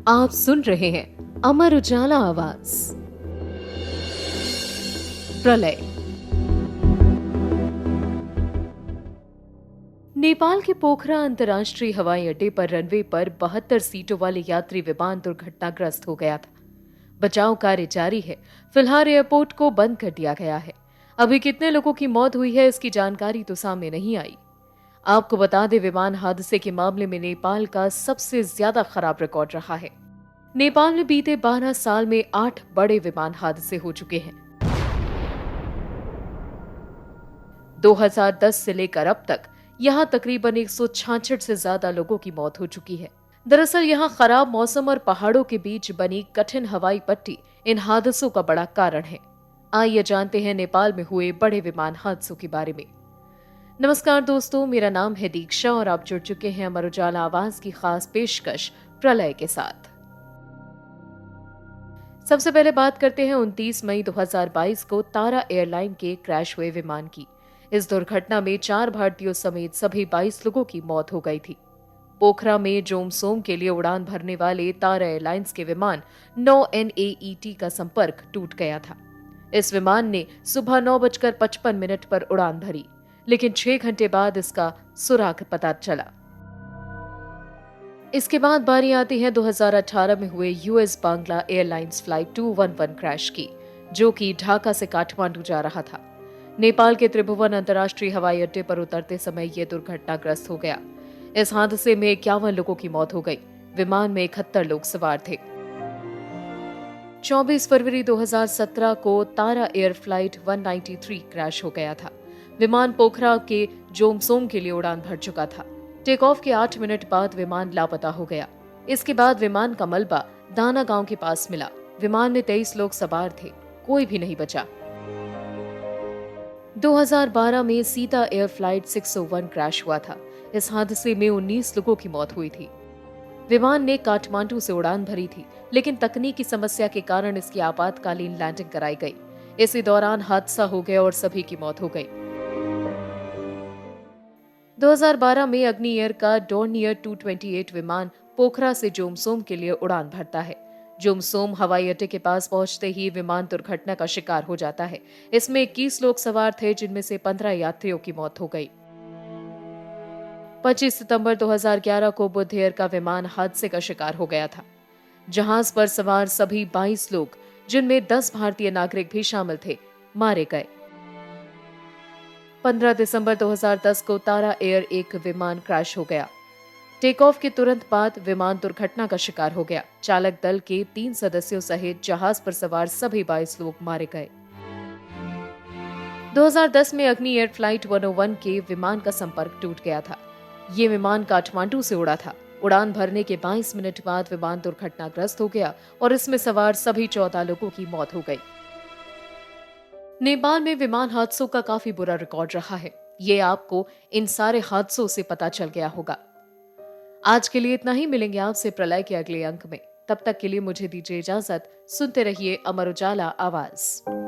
आप सुन रहे हैं अमर उजाला आवाज। प्रलय। नेपाल के पोखरा अंतर्राष्ट्रीय हवाई अड्डे पर रनवे पर 72 सीटों वाले यात्री विमान दुर्घटनाग्रस्त हो गया था। बचाव कार्य जारी है। फिलहाल एयरपोर्ट को बंद कर दिया गया है। अभी कितने लोगों की मौत हुई है इसकी जानकारी तो सामने नहीं आई। आपको बता दें, विमान हादसे के मामले में नेपाल का सबसे ज्यादा खराब रिकॉर्ड रहा है। नेपाल में बीते 12 साल में 8 बड़े विमान हादसे हो चुके हैं। 2010 से लेकर अब तक यहां तकरीबन 166 से ज्यादा लोगों की मौत हो चुकी है। दरअसल यहां खराब मौसम और पहाड़ों के बीच बनी कठिन हवाई पट्टी इन हादसों का बड़ा कारण है। आइए जानते हैं नेपाल में हुए बड़े विमान हादसों के बारे में। नमस्कार दोस्तों, मेरा नाम है दीक्षा और आप जुड़ चुके हैं अमर उजाला आवाज की खास पेशकश प्रलय के साथ। सबसे पहले बात करते हैं 29 मई 2022 को तारा एयरलाइन के क्रैश हुए विमान की। इस दुर्घटना में 4 भारतीयों समेत सभी 22 लोगों की मौत हो गई थी। पोखरा में जोमसोम के लिए उड़ान भरने वाले तारा एयरलाइंस के विमान 9 NAET का संपर्क टूट गया था। इस विमान ने सुबह 9:55 पर उड़ान भरी, लेकिन 6 घंटे बाद इसका सुराग पता चला। इसके बाद बारी आती है 2018 में हुए US Bangla airlines flight 211 crash की, जो कि ढाका से काठमांडू जा रहा था। नेपाल के त्रिभुवन अंतर्राष्ट्रीय हवाई अड्डे पर उतरते समय यह दुर्घटनाग्रस्त हो गया। इस हादसे में 51 लोगों की मौत हो गई। विमान में 71 लोग सवार थे। 24 फरवरी 2017 को तारा एयर फ्लाइट 193 क्रैश हो गया था। विमान पोखरा के जोमसोम के लिए उड़ान भर चुका था। टेक ऑफ के 8 मिनट बाद विमान लापता हो गया। इसके बाद विमान का मलबा दाना गांव के पास मिला। विमान में 23 लोग सवार थे, कोई भी नहीं बचा। 2012 में सीता एयर फ्लाइट 601 क्रैश हुआ था। इस हादसे में 19 लोगों की मौत हुई थी। विमान ने काठमांडू से उड़ान भरी थी, लेकिन तकनीकी समस्या के कारण इसकी आपातकालीन लैंडिंग कराई गई। इसी दौरान हादसा हो गया और सभी की मौत हो गई। 2012 में अग्नि एयर का डॉर्नियर 228 विमान पोखरा से जोमसोम के लिए उड़ान भरता है। जोमसोम हवाई अड्डे के पास पहुंचते ही विमान दुर्घटना का शिकार हो जाता है। इसमें 21 लोग सवार थे, जिनमें से 15 यात्रियों की मौत हो गई। 25 सितंबर 2011 को बुद्ध एयर का विमान हादसे का शिकार हो गया था। जहाज पर सवार सभी 22 लोग, जिनमें 10 भारतीय नागरिक भी शामिल थे, मारे गए। 15 दिसंबर 2010 को तारा एयर एक विमान क्रैश हो गया। टेक ऑफ के तुरंत बाद विमान दुर्घटना का शिकार हो गया। चालक दल के 3 सदस्यों सहित जहाज पर सवार सभी 22 लोग मारे गए। 2010 में अग्नि एयर फ्लाइट 101 के विमान का संपर्क टूट गया था। ये विमान काठमांडू से उड़ा था। उड़ान भरने के 22 मिनट बाद विमान दुर्घटनाग्रस्त हो गया और इसमें सवार सभी 14 लोगों की मौत हो गई। नेपाल में विमान हादसों का काफी बुरा रिकॉर्ड रहा है। ये आपको इन सारे हादसों से पता चल गया होगा। आज के लिए इतना ही। मिलेंगे आपसे प्रलय के अगले अंक में। तब तक के लिए मुझे दीजिए इजाजत। सुनते रहिए अमर उजाला आवाज।